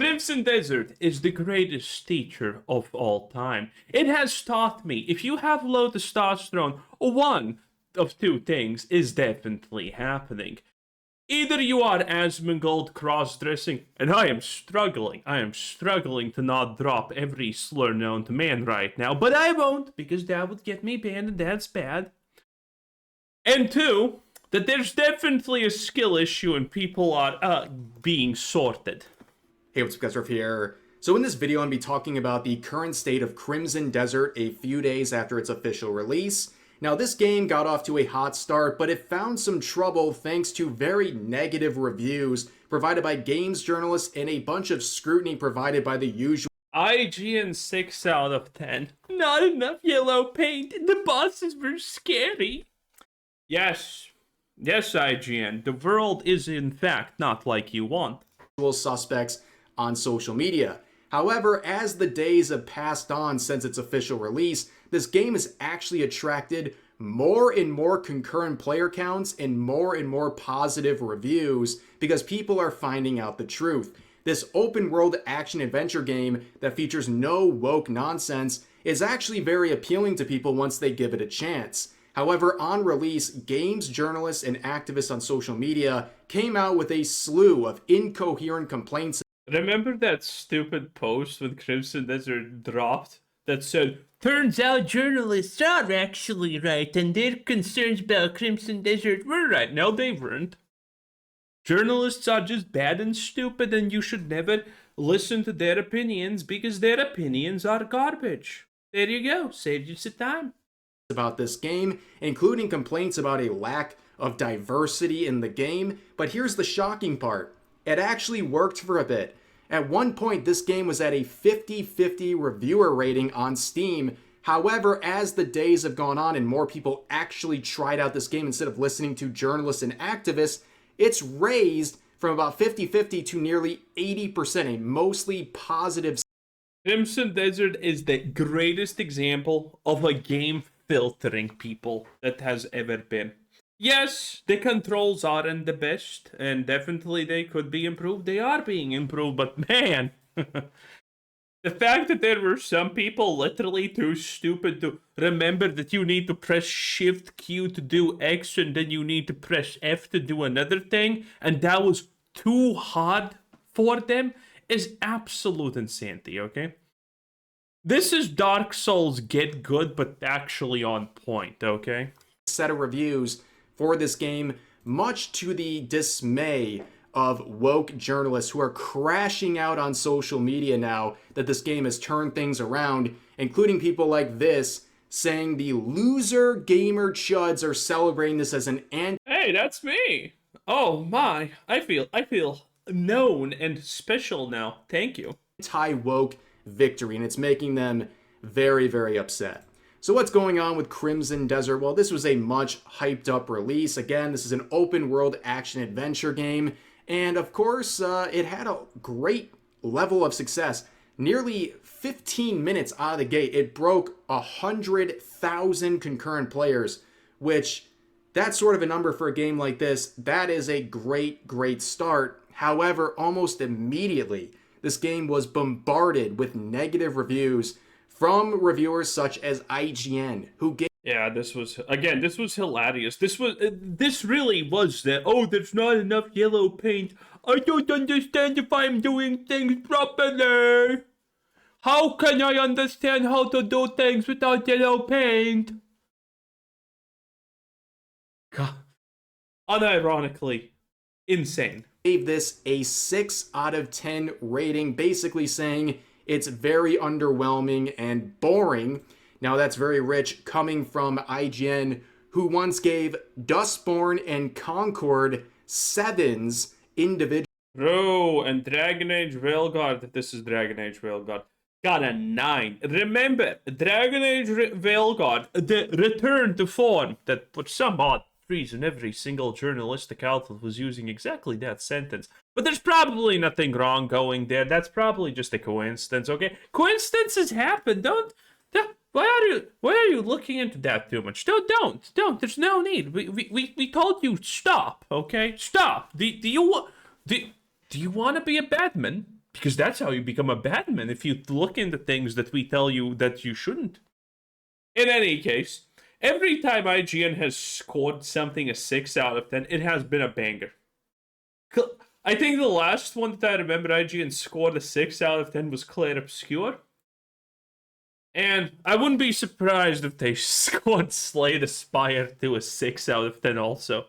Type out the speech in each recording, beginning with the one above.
Crimson Desert is the greatest teacher of all time. It has taught me if you have low testosterone, one of two things is definitely happening. Either you are Asmongold cross-dressing, and I am struggling to not drop every slur known to man right now, but I won't, because that would get me banned, and that's bad. And two, that there's definitely a skill issue and people are being sorted. Hey, what's up guys, Ruff here. So in this video, I'm going to be talking about the current state of Crimson Desert a few days after its official release. Now, this game got off to a hot start, but it found some trouble thanks to very negative reviews provided by games journalists and a bunch of scrutiny provided by the usual IGN 6 out of 10. Not enough yellow paint. The bosses were scary. Yes, IGN. The world is in fact not like you want. Suspects on social media. However, as the days have passed on since its official release, this game has actually attracted more and more concurrent player counts and more positive reviews because people are finding out the truth. This open world action adventure game that features no woke nonsense is actually very appealing to people once they give it a chance. However, on release, games journalists and activists on social media came out with a slew of incoherent complaints. Remember that stupid post when Crimson Desert dropped that said, "Turns out journalists are actually right and their concerns about Crimson Desert were right." No, they weren't. Journalists are just bad and stupid, and you should never listen to their opinions because their opinions are garbage. There you go. Saved you some time. About this game, including complaints about a lack of diversity in the game. But here's the shocking part. It actually worked for a bit. At one point, this game was at a 50-50 reviewer rating on Steam. However, as the days have gone on and more people actually tried out this game instead of listening to journalists and activists, it's raised from about 50-50 to nearly 80%, a mostly positive. Crimson Desert is the greatest example of a game filtering people that has ever been. Yes, the controls aren't the best, and definitely they could be improved. They are being improved, but man, the fact that there were some people literally too stupid to remember that you need to press Shift Q to do X, and then you need to press F to do another thing, and that was too hard for them, is absolute insanity, okay? This is Dark Souls Get Good, but actually on point, okay? Set of reviews for this game, much to the dismay of woke journalists who are crashing out on social media now that this game has turned things around, including people like this saying the loser gamer chuds are celebrating this as an Hey, that's me. Oh my, I feel known and special now. Thank you. anti-woke victory, and it's making them very upset. So what's going on with Crimson Desert? Well, this was a much hyped up release. Again, this is an open world action adventure game, and of course, it had a great level of success. Nearly 15 minutes out of the gate, it broke 100,000 concurrent players, which that's sort of a number for a game like this. That is a great start. However, almost immediately, this game was bombarded with negative reviews from reviewers such as IGN, who gave... Yeah, this was hilarious. This really was that, oh, there's not enough yellow paint. I don't understand if I'm doing things properly. How can I understand how to do things without yellow paint? God. Unironically, insane. Gave this a 6 out of 10 rating, basically saying it's very underwhelming and boring. Now that's very rich coming from IGN, who once gave Dustborn and Concord 7s individually. Bro, and Dragon Age Railguard, this is Dragon Age Railguard, got a 9. Remember, Dragon Age Railguard, the return to form, that for some odd reason every single journalistic outlet was using exactly that sentence. But there's probably nothing wrong going there. That's probably just a coincidence, okay? Coincidences happen. Don't why are you looking into that too much? Don't. There's no need. We told you stop, okay? Stop. Do you want to be a Batman? Because that's how you become a bad man, if you look into things that we tell you that you shouldn't. In any case, every time IGN has scored something a 6 out of 10, it has been a banger. I think the last one that I remember IGN scored a 6 out of 10 was Claire Obscure. And I wouldn't be surprised if they scored Slay the Spire to a 6 out of 10 also.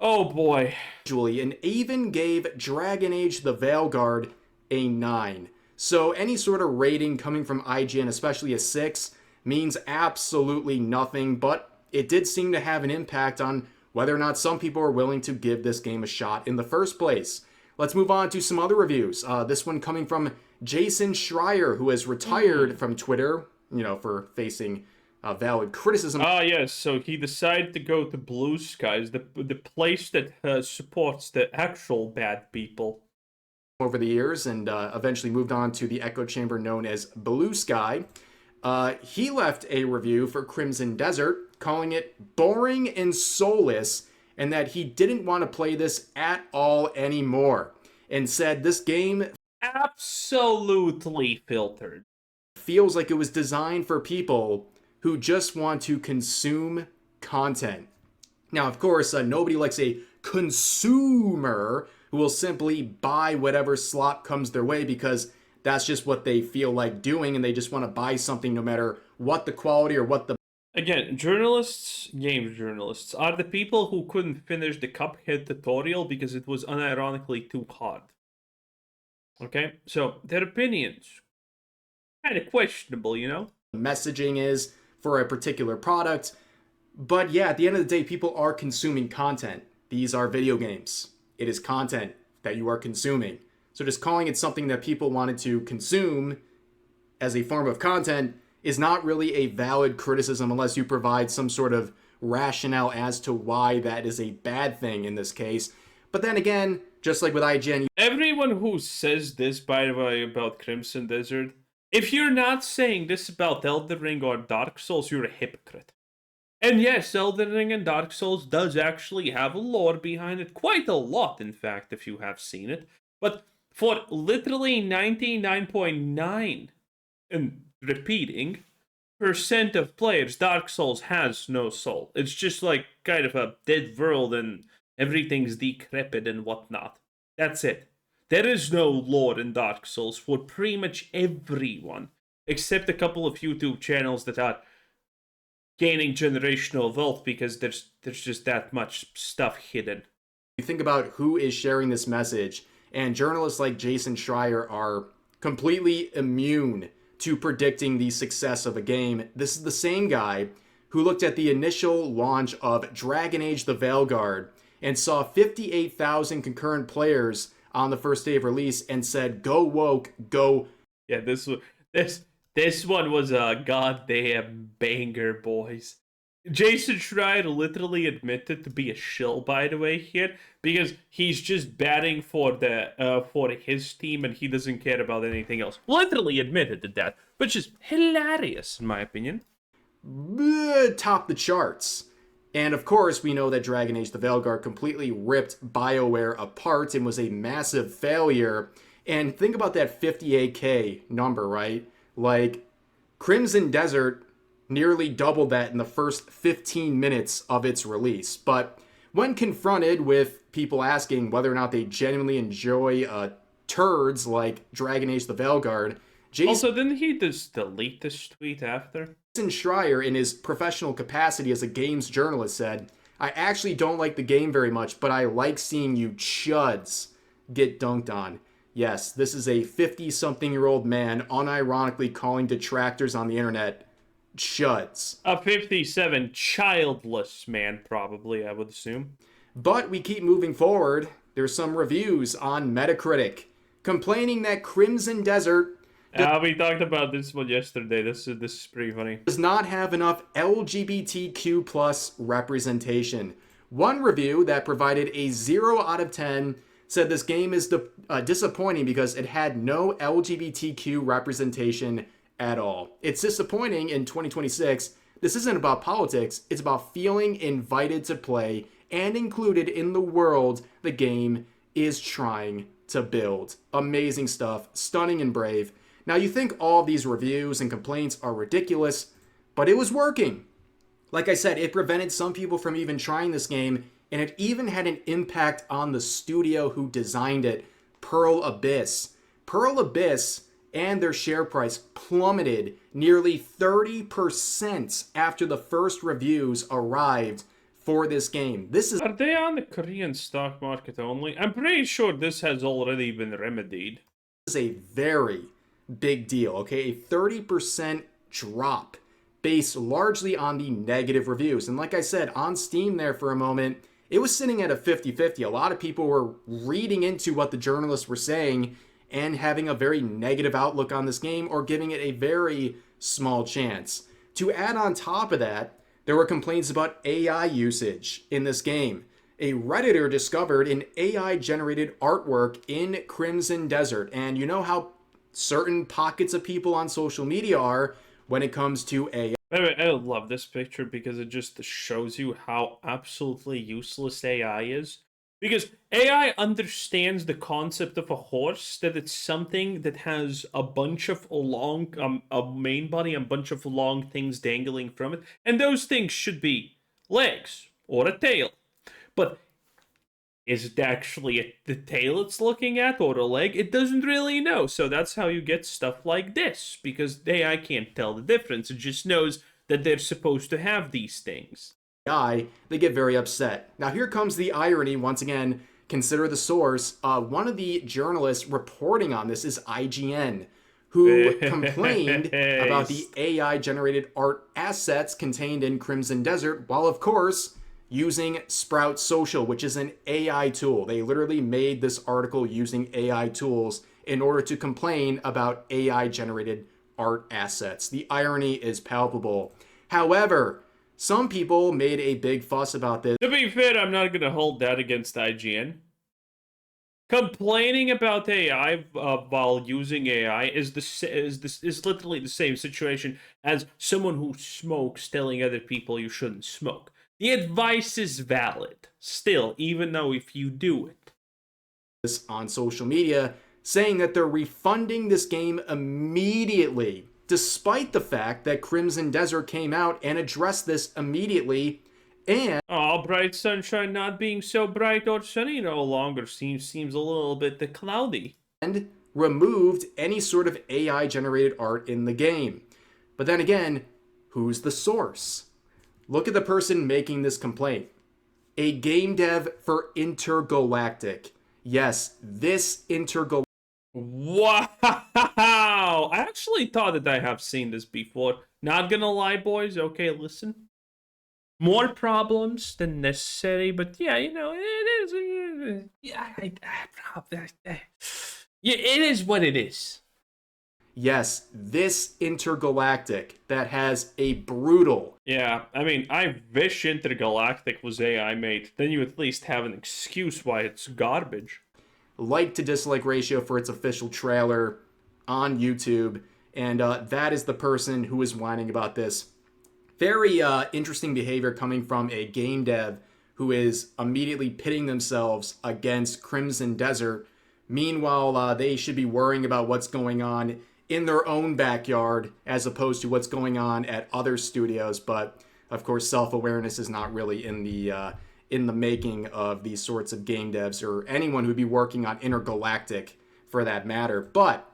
Oh boy. And even gave Dragon Age the Veilguard a 9. So any sort of rating coming from IGN, especially a 6, means absolutely nothing, but it did seem to have an impact on whether or not some people are willing to give this game a shot in the first place. Let's move on to some other reviews. This one coming from Jason Schreier, who has retired from Twitter, for facing valid criticism. Yes, so he decided to go to Blue Skies, the place that supports the actual bad people. Over the years, and eventually moved on to the echo chamber known as Blue Sky. He left a review for Crimson Desert, calling it boring and soulless, and that he didn't want to play this at all anymore, and said this game absolutely filtered. Feels like it was designed for people who just want to consume content. Now, of course, nobody likes a consumer who will simply buy whatever slop comes their way because that's just what they feel like doing, and they just want to buy something no matter what the quality or what the... Again, journalists, game journalists, are the people who couldn't finish the Cuphead tutorial because it was unironically too hard. Okay? So, their opinions, kind of questionable, Messaging is for a particular product. But yeah, at the end of the day, people are consuming content. These are video games. It is content that you are consuming. So just calling it something that people wanted to consume as a form of content is not really a valid criticism unless you provide some sort of rationale as to why that is a bad thing in this case. But then again, just like with IGN... Everyone who says this, by the way, about Crimson Desert, if you're not saying this about Elden Ring or Dark Souls, you're a hypocrite. And yes, Elden Ring and Dark Souls does actually have a lore behind it. Quite a lot, in fact, if you have seen it. But for literally 99.9, and repeating, percent of players, Dark Souls has no soul. It's just like kind of a dead world and everything's decrepit and whatnot. That's it. There is no lore in Dark Souls for pretty much everyone, except a couple of YouTube channels that are gaining generational wealth because there's just that much stuff hidden. You think about who is sharing this message, and journalists like Jason Schreier are completely immune to predicting the success of a game. This is the same guy who looked at the initial launch of Dragon Age the Veilguard and saw 58,000 concurrent players on the first day of release and said, "Go woke, go." Yeah, this one was a goddamn banger, boys. Jason Schreier literally admitted to be a shill, by the way, here, because he's just batting for his team and he doesn't care about anything else. Literally admitted to that, which is hilarious, in my opinion. Top the charts. And of course, we know that Dragon Age the Veilguard completely ripped BioWare apart and was a massive failure. And think about that 58K number, right? Like, Crimson Desert nearly doubled that in the first 15 minutes of its release. But when confronted with people asking whether or not they genuinely enjoy turds like Dragon Age the Veilguard, also, didn't he just delete this tweet after? Jason Schreier, in his professional capacity as a games journalist, said, "I actually don't like the game very much, but I like seeing you chuds get dunked on." Yes, this is a 50-something-year-old man unironically calling detractors on the internet chuds. A 57 childless man, probably, I would assume. But we keep moving forward. There's some reviews on Metacritic complaining that Crimson Desert... we talked about this one yesterday. This is pretty funny. Does not have enough LGBTQ plus representation. One review that provided a 0 out of 10 said this game is disappointing because it had no LGBTQ representation at all. It's disappointing in 2026. This isn't about politics. It's about feeling invited to play and included in the world the game is trying to build. Amazing stuff, stunning and brave. Now you think all of these reviews and complaints are ridiculous, but it was working. Like I said, it prevented some people from even trying this game, and it even had an impact on the studio who designed it, Pearl Abyss. Pearl Abyss and their share price plummeted nearly 30% after the first reviews arrived for this game. Are they on the Korean stock market only? I'm pretty sure this has already been remedied. Is a very big deal, okay? A 30% drop based largely on the negative reviews. And like I said, on Steam there for a moment, it was sitting at a 50-50. A lot of people were reading into what the journalists were saying and having a very negative outlook on this game or giving it a very small chance. To add on top of that, there were complaints about AI usage in this game. A Redditor discovered an AI-generated artwork in Crimson Desert, and you know how certain pockets of people on social media are when it comes to AI. I love this picture because it just shows you how absolutely useless AI is. Because AI understands the concept of a horse, that it's something that has a bunch of long, a main body and a bunch of long things dangling from it. And those things should be legs or a tail. But is it actually the tail it's looking at or a leg? It doesn't really know. So that's how you get stuff like this. Because AI can't tell the difference. It just knows that they're supposed to have these things. They get very upset. Now here comes the irony once again. Consider the source. One of the journalists reporting on this is IGN, who complained about the AI-generated art assets contained in Crimson Desert, while of course using Sprout Social, which is an AI tool. They literally made this article using AI tools in order to complain about AI-generated art assets. The irony is palpable. However, some people made a big fuss about this. To be fair, I'm not going to hold that against IGN. Complaining about AI while using AI is literally the same situation as someone who smokes telling other people you shouldn't smoke. The advice is valid, still, even though if you do it. On social media, saying that they're refunding this game immediately, despite the fact that Crimson Desert came out and addressed this immediately, and bright sunshine not being so bright or sunny no longer seems a little bit cloudy. And removed any sort of AI-generated art in the game. But then again, who's the source? Look at the person making this complaint. A game dev for Intergalactic. Yes, this Intergalactic. Wow! I actually thought that I have seen this before. Not gonna lie, boys. Okay, listen. More problems than necessary, but yeah, you know, it is. Yeah, yeah, it is what it is. Yes, this Intergalactic that has a brutal. Yeah, I mean, I wish Intergalactic was AI made. Then you at least have an excuse why it's garbage. Like to dislike ratio for its official trailer on YouTube, and that is the person who is whining about this. Very interesting behavior coming from a game dev who is immediately pitting themselves against Crimson Desert. Meanwhile, they should be worrying about what's going on in their own backyard as opposed to what's going on at other studios. But of course, self-awareness is not really in the making of these sorts of game devs or anyone who'd be working on Intergalactic for that matter. But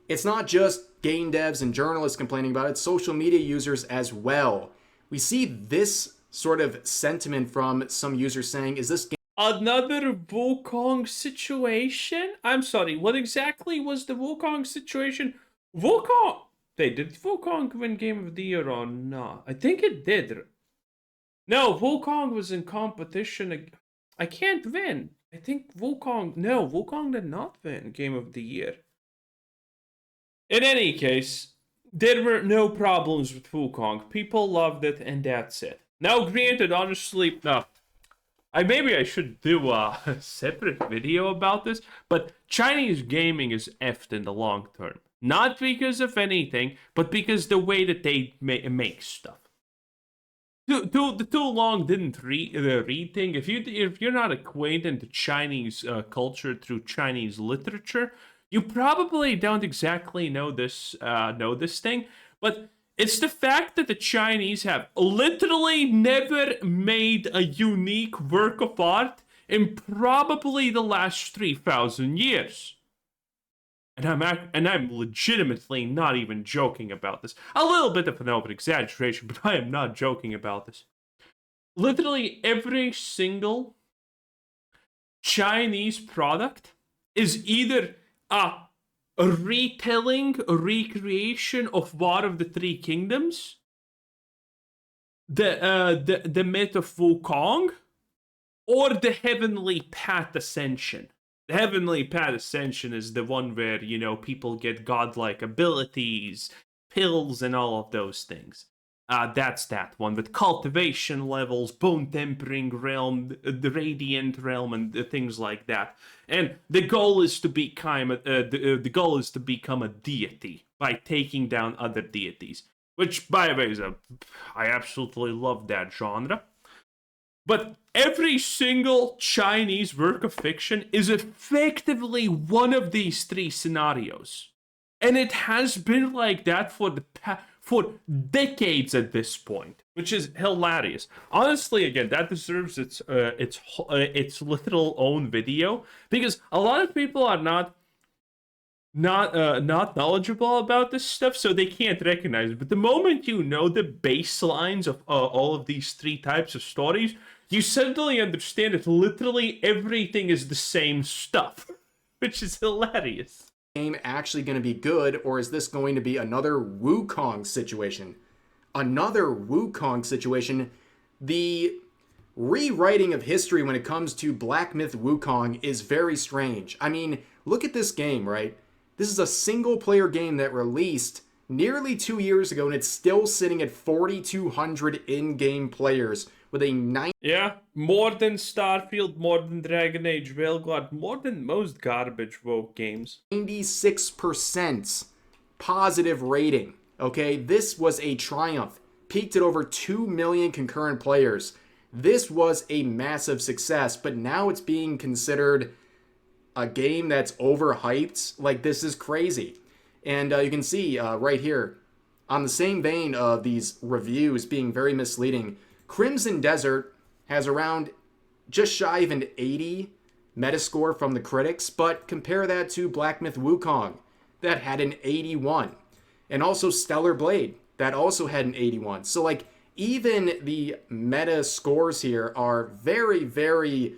it's not just game devs and journalists complaining about it, social media users as well. We see this sort of sentiment from some users saying, is this game another Wukong situation? I'm sorry, what exactly was the Wukong situation? Wukong! Did Wukong win Game of the Year or not? I think it did. No, Wukong was in competition. I can't win. I think Wukong did not win Game of the Year. In any case, there were no problems with Wukong. People loved it, and that's it. Now, granted, honestly, maybe I should do a separate video about this, but Chinese gaming is effed in the long term. Not because of anything, but because the way that they make stuff. too long didn't read thing. If you're not acquainted to Chinese culture through Chinese literature, you probably don't exactly know this thing. But it's the fact that the Chinese have literally never made a unique work of art in probably the last 3,000 years. And I'm legitimately not even joking about this. A little bit of an over exaggeration, but I am not joking about this. Literally every single Chinese product is either a retelling, a recreation of War of the Three Kingdoms, the myth of Wukong, or the Heavenly Path Ascension. The Heavenly Path Ascension is the one where, people get godlike abilities, pills, and all of those things. That's that one with cultivation levels, bone tempering realm, the radiant realm, and things like that. And the goal is to become the goal is to become a deity by taking down other deities. Which, by the way, I absolutely love that genre. But every single Chinese work of fiction is effectively one of these three scenarios. And it has been like that for decades at this point, which is hilarious. Honestly, again, that deserves its little own video, because a lot of people are not knowledgeable about this stuff, so they can't recognize it. But the moment you know the baselines of all of these three types of stories, you suddenly understand that literally everything is the same stuff, which is hilarious. Game actually going to be good, or is this going to be another Wukong situation? Another Wukong situation. The rewriting of history when it comes to Black Myth Wukong is very strange. I mean, look at this game, right? This is a single-player game that released nearly 2 years ago, and it's still sitting at 4,200 in-game players with a Yeah, more than Starfield, more than Dragon Age Railguard, more than most garbage woke games. 96% positive rating. Okay, this was a triumph. Peaked at over 2 million concurrent players. This was a massive success, but now it's being considered a game that's overhyped. Like, this is crazy. And you can see right here, on the same vein of these reviews being very misleading, Crimson Desert has around just shy of an 80 Metascore from the critics, but compare that to Black Myth Wukong, that had an 81. And also Stellar Blade, that also had an 81. So, like, even the meta scores here are very, very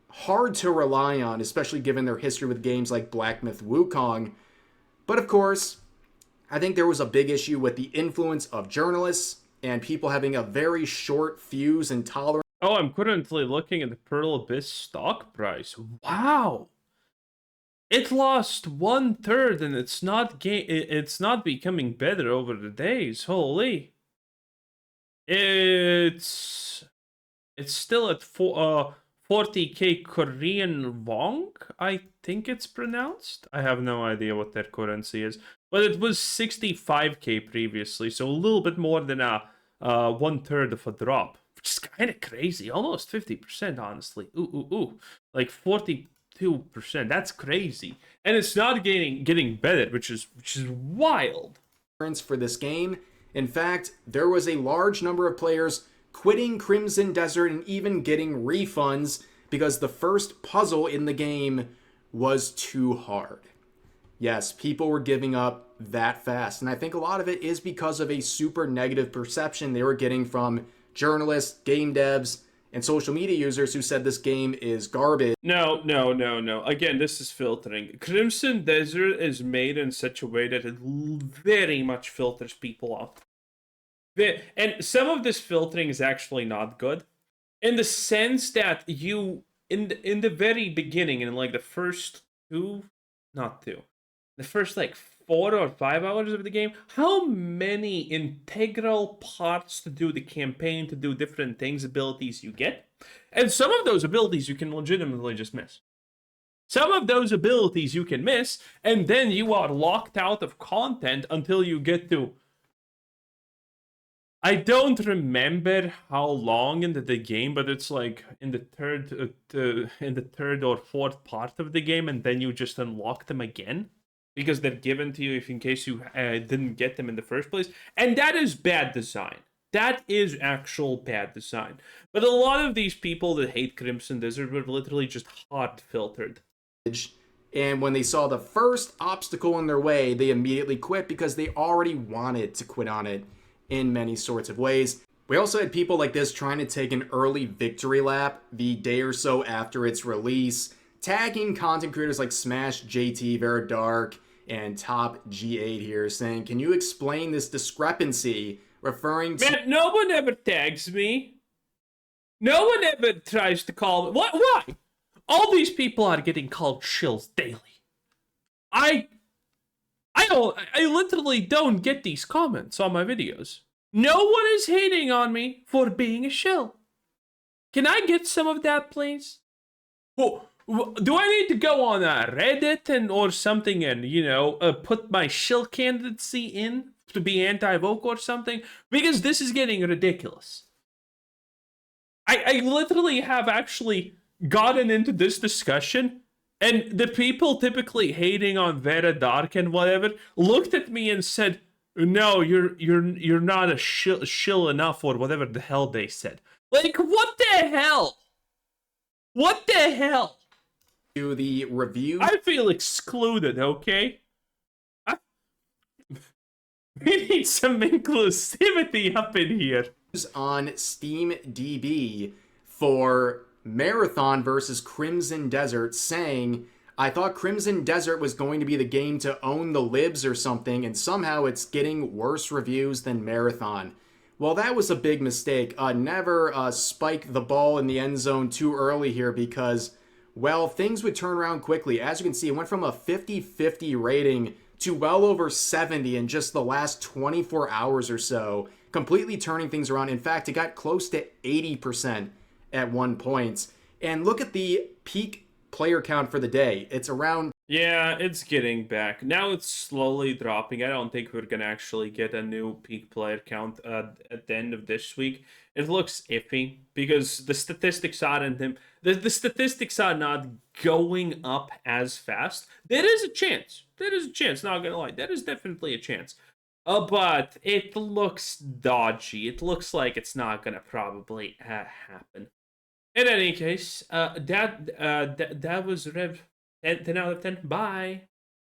hard to rely on, especially given their history with games like Black Myth Wukong. But of course, I think there was a big issue with the influence of journalists and people having a very short fuse and tolerance. Oh, I'm currently looking at the Pearl Abyss stock price. Wow! It lost 1/3, and it's not becoming better over the days. Holy! It's still at 40k Korean won, I think it's pronounced. I have no idea what that currency is, but it was 65k previously, so a little bit more than 1/3 of a drop, which is kind of crazy. Almost 50%, honestly. Ooh, like 42%. That's crazy, and it's not getting better, which is wild. For this game. In fact, there was a large number of players quitting Crimson Desert and even getting refunds because the first puzzle in the game was too hard. Yes, people were giving up that fast, and I think a lot of it is because of a super negative perception they were getting from journalists, game devs, and social media users who said this game is garbage. No. Again, this is filtering. Crimson Desert is made in such a way that it very much filters people out. And some of this filtering is actually not good, in the sense that you, in the very beginning, in like the first the first like 4 or 5 hours of the game, how many integral parts to do the campaign, to do different things, abilities you get. And some of those abilities you can legitimately just miss. Some of those abilities you can miss, and then you are locked out of content until you get to I don't remember how long into the game, but it's like in the third or fourth part of the game, and then you just unlock them again because they're given to you if in case you didn't get them in the first place, and that is bad design. That is actual bad design. But a lot of these people that hate Crimson Desert were literally just hard filtered. And when they saw the first obstacle in their way, they immediately quit because they already wanted to quit on it in many sorts of ways. We also had people like this trying to take an early victory lap the day or so after its release, tagging content creators like Smash JT, Vera Dark, and Top G8 here, saying, "Can you explain this discrepancy?" Referring to... Man, no one ever tags me. No one ever tries to call me. What? Why? All these people are getting called shills daily. I literally don't get these comments on my videos. No one is hating on me for being a shill. Can I get some of that, please? Well, do I need to go on Reddit or something and, put my shill candidacy in to be anti-woke or something? Because this is getting ridiculous. I literally have actually gotten into this discussion, and the people typically hating on Vera Dark and whatever looked at me and said, "No, you're not a shill enough," or whatever the hell they said. Like, what the hell? What the hell? To the review. I feel excluded, okay? We need some inclusivity up in here. On Steam DB for Marathon versus Crimson Desert, saying, "I thought Crimson Desert was going to be the game to own the libs or something, and somehow it's getting worse reviews than Marathon." Well, that was a big mistake. Never spike the ball in the end zone too early here because, well, things would turn around quickly. As you can see, it went from a 50-50 rating to well over 70 in just the last 24 hours or so, completely turning things around. In fact, it got close to 80% at one point. And look at the peak player count for the day. It's around... Yeah, it's getting back. Now it's slowly dropping. I don't think we're going to actually get a new peak player count at the end of this week. It looks iffy because the statistics aren't the statistics are not going up as fast. There is a chance. There is a chance, not going to lie. There is definitely a chance. But it looks dodgy. It looks like it's not going to probably happen. In any case, that was Rev 10 out of 10. Bye.